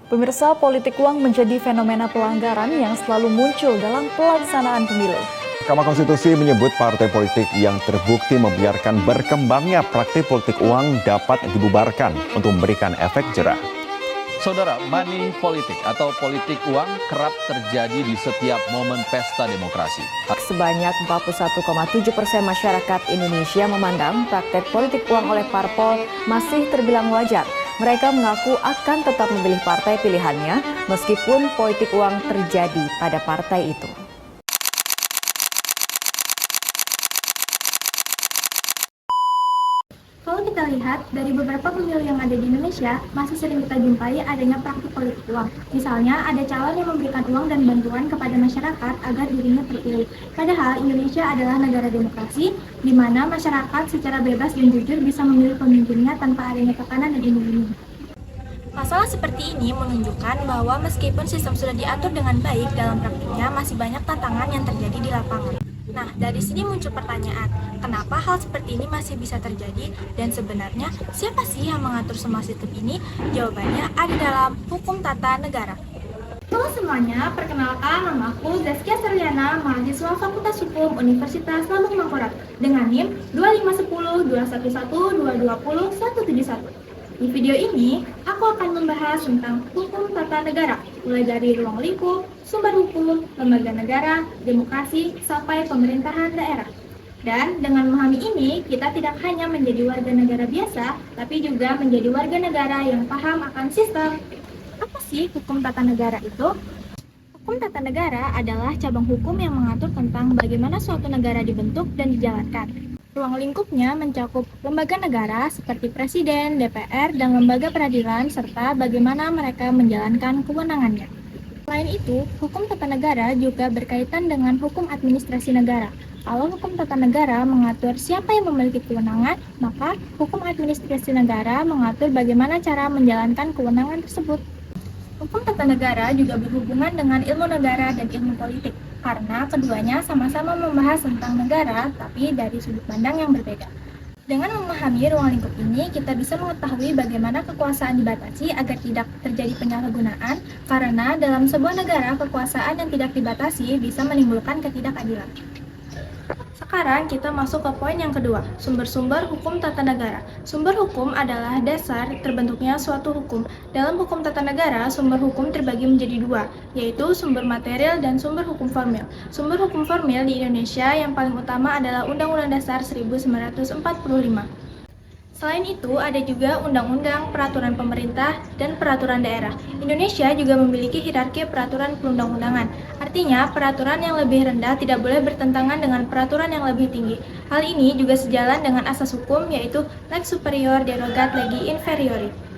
Pemirsa, politik uang menjadi fenomena pelanggaran yang selalu muncul dalam pelaksanaan pemilu. Mahkamah Konstitusi menyebut partai politik yang terbukti membiarkan berkembangnya praktik politik uang dapat dibubarkan untuk memberikan efek jerah. Saudara, money politik atau politik uang kerap terjadi di setiap momen pesta demokrasi. Sebanyak 41,7% masyarakat Indonesia memandang praktek politik uang oleh parpol masih terbilang wajar. Mereka mengaku akan tetap memilih partai pilihannya meskipun politik uang terjadi pada partai itu. Kalau kita lihat, dari beberapa pemilu yang ada di Indonesia, masih sering kita jumpai adanya praktik politik uang. Misalnya, ada calon yang memberikan uang dan bantuan kepada masyarakat agar dirinya terpilih. Padahal, Indonesia adalah negara demokrasi, di mana masyarakat secara bebas dan jujur bisa memilih pemimpinnya tanpa adanya tekanan dan iming-iming. Masalah seperti ini menunjukkan bahwa meskipun sistem sudah diatur dengan baik, dalam praktiknya masih banyak tantangan yang terjadi di lapangan. Nah, dari sini muncul pertanyaan, kenapa hal seperti ini masih bisa terjadi dan sebenarnya siapa sih yang mengatur semua sistem ini? Jawabannya ada dalam hukum tata negara. Halo semuanya, perkenalkan nama aku Zaskia Serliana, mahasiswa Fakultas Hukum Universitas Lambung Mangkurat dengan NIM 2510 211 220 171. Di video ini, aku akan membahas tentang hukum tata negara, mulai dari ruang lingkup, sumber hukum, lembaga negara, demokrasi, sampai pemerintahan daerah. Dan dengan memahami ini, kita tidak hanya menjadi warga negara biasa, tapi juga menjadi warga negara yang paham akan sistem. Apa sih hukum tata negara itu? Hukum tata negara adalah cabang hukum yang mengatur tentang bagaimana suatu negara dibentuk dan dijalankan. Ruang lingkupnya mencakup lembaga negara seperti presiden, DPR, dan lembaga peradilan, serta bagaimana mereka menjalankan kewenangannya. Selain itu, hukum tata negara juga berkaitan dengan hukum administrasi negara. Kalau hukum tata negara mengatur siapa yang memiliki kewenangan, maka hukum administrasi negara mengatur bagaimana cara menjalankan kewenangan tersebut. Hukum tata negara juga berhubungan dengan ilmu negara dan ilmu politik, karena keduanya sama-sama membahas tentang negara, tapi dari sudut pandang yang berbeda. Dengan memahami ruang lingkup ini, kita bisa mengetahui bagaimana kekuasaan dibatasi agar tidak terjadi penyalahgunaan, karena dalam sebuah negara, kekuasaan yang tidak dibatasi bisa menimbulkan ketidakadilan. Sekarang kita masuk ke poin yang kedua, sumber-sumber hukum tata negara. Sumber hukum adalah dasar terbentuknya suatu hukum. Dalam hukum tata negara, sumber hukum terbagi menjadi dua, yaitu sumber material dan sumber hukum formil. Sumber hukum formil di Indonesia yang paling utama adalah Undang-Undang Dasar 1945. Selain itu, ada juga undang-undang, peraturan pemerintah, dan peraturan daerah. Indonesia juga memiliki hierarki peraturan perundang-undangan. Artinya, peraturan yang lebih rendah tidak boleh bertentangan dengan peraturan yang lebih tinggi. Hal ini juga sejalan dengan asas hukum, yaitu lex superior derogat legi inferiori.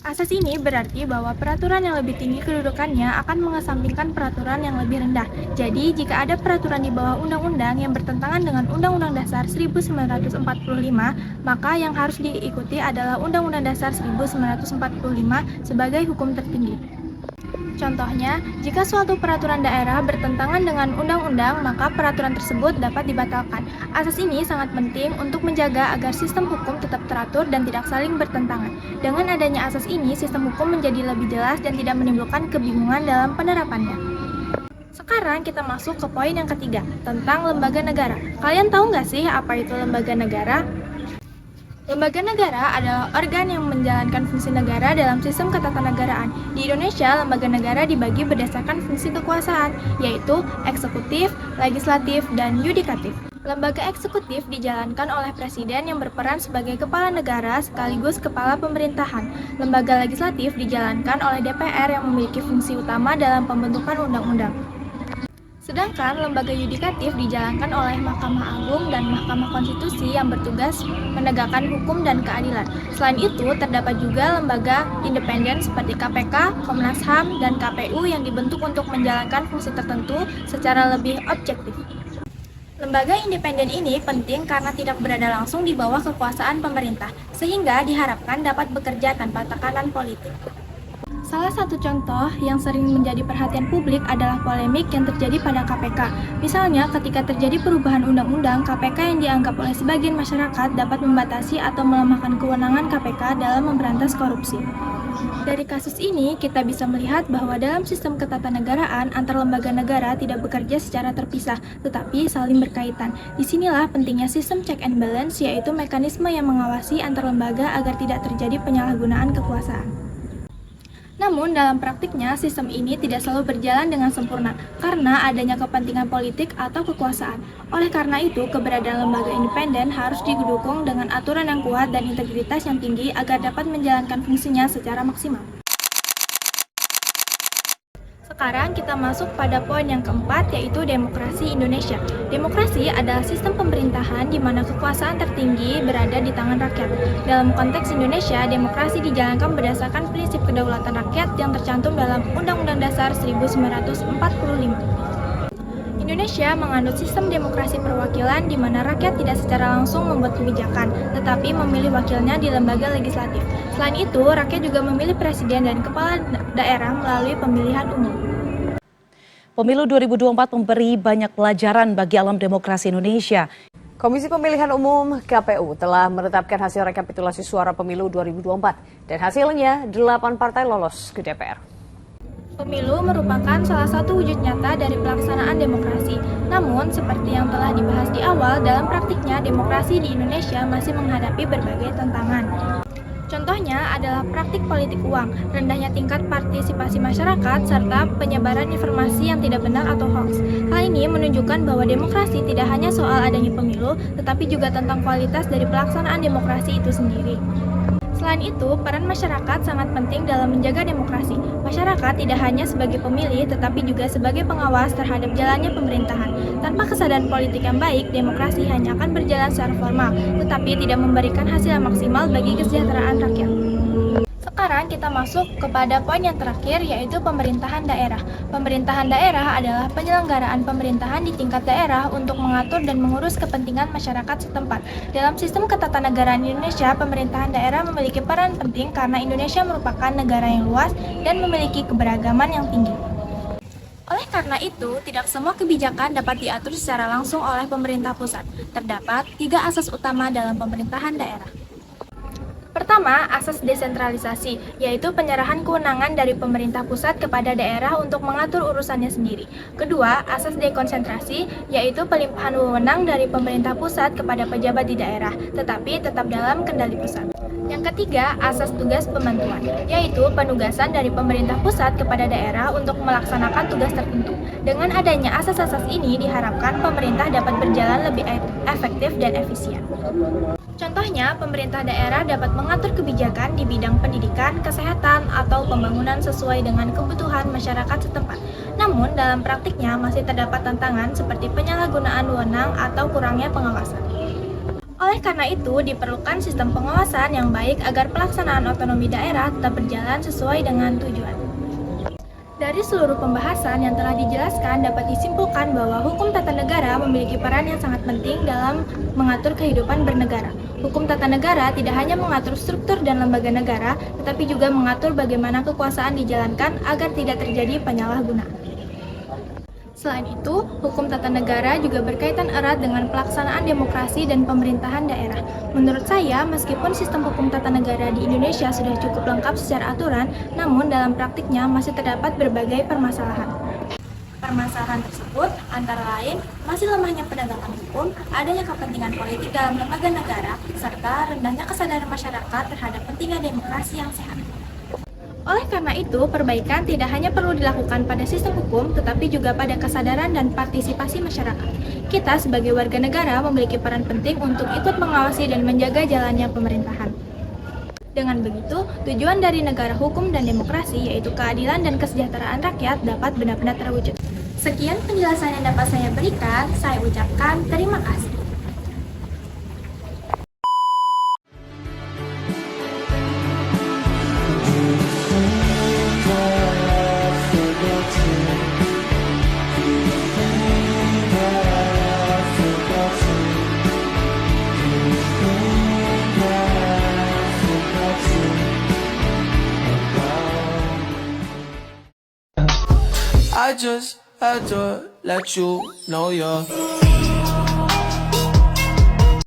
Asas ini berarti bahwa peraturan yang lebih tinggi kedudukannya akan mengesampingkan peraturan yang lebih rendah. Jadi, jika ada peraturan di bawah undang-undang yang bertentangan dengan Undang-Undang Dasar 1945, maka yang harus diikuti adalah Undang-Undang Dasar 1945 sebagai hukum tertinggi. Contohnya, jika suatu peraturan daerah bertentangan dengan undang-undang, maka peraturan tersebut dapat dibatalkan. Asas ini sangat penting untuk menjaga agar sistem hukum tetap teratur dan tidak saling bertentangan. Dengan adanya asas ini, sistem hukum menjadi lebih jelas dan tidak menimbulkan kebingungan dalam penerapannya. Sekarang kita masuk ke poin yang ketiga, tentang lembaga negara. Kalian tahu nggak sih apa itu lembaga negara? Lembaga negara adalah organ yang menjalankan fungsi negara dalam sistem ketatanegaraan. Di Indonesia, lembaga negara dibagi berdasarkan fungsi kekuasaan, yaitu eksekutif, legislatif, dan yudikatif. Lembaga eksekutif dijalankan oleh presiden yang berperan sebagai kepala negara sekaligus kepala pemerintahan. Lembaga legislatif dijalankan oleh DPR yang memiliki fungsi utama dalam pembentukan undang-undang. Sedangkan lembaga yudikatif dijalankan oleh Mahkamah Agung dan Mahkamah Konstitusi yang bertugas menegakkan hukum dan keadilan. Selain itu, terdapat juga lembaga independen seperti KPK, Komnas HAM, dan KPU yang dibentuk untuk menjalankan fungsi tertentu secara lebih objektif. Lembaga independen ini penting karena tidak berada langsung di bawah kekuasaan pemerintah, sehingga diharapkan dapat bekerja tanpa tekanan politik. Salah satu contoh yang sering menjadi perhatian publik adalah polemik yang terjadi pada KPK. Misalnya, ketika terjadi perubahan undang-undang, KPK yang dianggap oleh sebagian masyarakat dapat membatasi atau melemahkan kewenangan KPK dalam memberantas korupsi. Dari kasus ini, kita bisa melihat bahwa dalam sistem ketatanegaraan, antar lembaga negara tidak bekerja secara terpisah, tetapi saling berkaitan. Disinilah pentingnya sistem check and balance, yaitu mekanisme yang mengawasi antar lembaga agar tidak terjadi penyalahgunaan kekuasaan. Namun, dalam praktiknya, sistem ini tidak selalu berjalan dengan sempurna, karena adanya kepentingan politik atau kekuasaan. Oleh karena itu, keberadaan lembaga independen harus didukung dengan aturan yang kuat dan integritas yang tinggi agar dapat menjalankan fungsinya secara maksimal. Sekarang kita masuk pada poin yang keempat, yaitu demokrasi Indonesia. Demokrasi adalah sistem pemerintahan di mana kekuasaan tertinggi berada di tangan rakyat. Dalam konteks Indonesia, demokrasi dijalankan berdasarkan prinsip kedaulatan rakyat yang tercantum dalam Undang-Undang Dasar 1945. Indonesia menganut sistem demokrasi perwakilan di mana rakyat tidak secara langsung membuat kebijakan, tetapi memilih wakilnya di lembaga legislatif. Selain itu, rakyat juga memilih presiden dan kepala daerah melalui pemilihan umum. Pemilu 2024 memberi banyak pelajaran bagi alam demokrasi Indonesia. Komisi Pemilihan Umum KPU telah menetapkan hasil rekapitulasi suara pemilu 2024 dan hasilnya 8 partai lolos ke DPR. Pemilu merupakan salah satu wujud nyata dari pelaksanaan demokrasi. Namun, seperti yang telah dibahas di awal, dalam praktiknya demokrasi di Indonesia masih menghadapi berbagai tantangan. Contohnya adalah praktik politik uang, rendahnya tingkat partisipasi masyarakat, serta penyebaran informasi yang tidak benar atau hoax. Hal ini menunjukkan bahwa demokrasi tidak hanya soal adanya pemilu, tetapi juga tentang kualitas dari pelaksanaan demokrasi itu sendiri. Selain itu, peran masyarakat sangat penting dalam menjaga demokrasi. Masyarakat tidak hanya sebagai pemilih, tetapi juga sebagai pengawas terhadap jalannya pemerintahan. Tanpa kesadaran politik yang baik, demokrasi hanya akan berjalan secara formal, tetapi tidak memberikan hasil yang maksimal bagi kesejahteraan rakyat. Sekarang kita masuk kepada poin yang terakhir, yaitu pemerintahan daerah. Pemerintahan daerah adalah penyelenggaraan pemerintahan di tingkat daerah untuk mengatur dan mengurus kepentingan masyarakat setempat. Dalam sistem ketatanegaraan Indonesia, pemerintahan daerah memiliki peran penting karena Indonesia merupakan negara yang luas dan memiliki keberagaman yang tinggi. Oleh karena itu, tidak semua kebijakan dapat diatur secara langsung oleh pemerintah pusat. Terdapat 3 asas utama dalam pemerintahan daerah. Pertama, asas desentralisasi, yaitu penyerahan kewenangan dari pemerintah pusat kepada daerah untuk mengatur urusannya sendiri. Kedua, asas dekonsentrasi, yaitu pelimpahan wewenang dari pemerintah pusat kepada pejabat di daerah, tetapi tetap dalam kendali pusat. Yang ketiga, asas tugas pembantuan, yaitu penugasan dari pemerintah pusat kepada daerah untuk melaksanakan tugas tertentu. Dengan adanya asas-asas ini, diharapkan pemerintah dapat berjalan lebih efektif dan efisien. Contohnya, pemerintah daerah dapat mengatur kebijakan di bidang pendidikan, kesehatan, atau pembangunan sesuai dengan kebutuhan masyarakat setempat. Namun, dalam praktiknya masih terdapat tantangan seperti penyalahgunaan wewenang atau kurangnya pengawasan. Oleh karena itu, diperlukan sistem pengawasan yang baik agar pelaksanaan otonomi daerah tetap berjalan sesuai dengan tujuan. Dari seluruh pembahasan yang telah dijelaskan, dapat disimpulkan bahwa hukum tata negara memiliki peran yang sangat penting dalam mengatur kehidupan bernegara. Hukum tata negara tidak hanya mengatur struktur dan lembaga negara, tetapi juga mengatur bagaimana kekuasaan dijalankan agar tidak terjadi penyalahgunaan. Selain itu, hukum tata negara juga berkaitan erat dengan pelaksanaan demokrasi dan pemerintahan daerah. Menurut saya, meskipun sistem hukum tata negara di Indonesia sudah cukup lengkap secara aturan, namun dalam praktiknya masih terdapat berbagai permasalahan. Permasalahan tersebut antara lain masih lemahnya penegakan hukum, adanya kepentingan politik dalam lembaga negara, serta rendahnya kesadaran masyarakat terhadap pentingnya demokrasi yang sehat. Oleh karena itu, perbaikan tidak hanya perlu dilakukan pada sistem hukum, tetapi juga pada kesadaran dan partisipasi masyarakat. Kita sebagai warga negara memiliki peran penting untuk ikut mengawasi dan menjaga jalannya pemerintahan. Dengan begitu, tujuan dari negara hukum dan demokrasi, yaitu keadilan dan kesejahteraan rakyat, dapat benar-benar terwujud. Sekian penjelasan yang dapat saya berikan, saya ucapkan terima kasih. I just had to let you know you're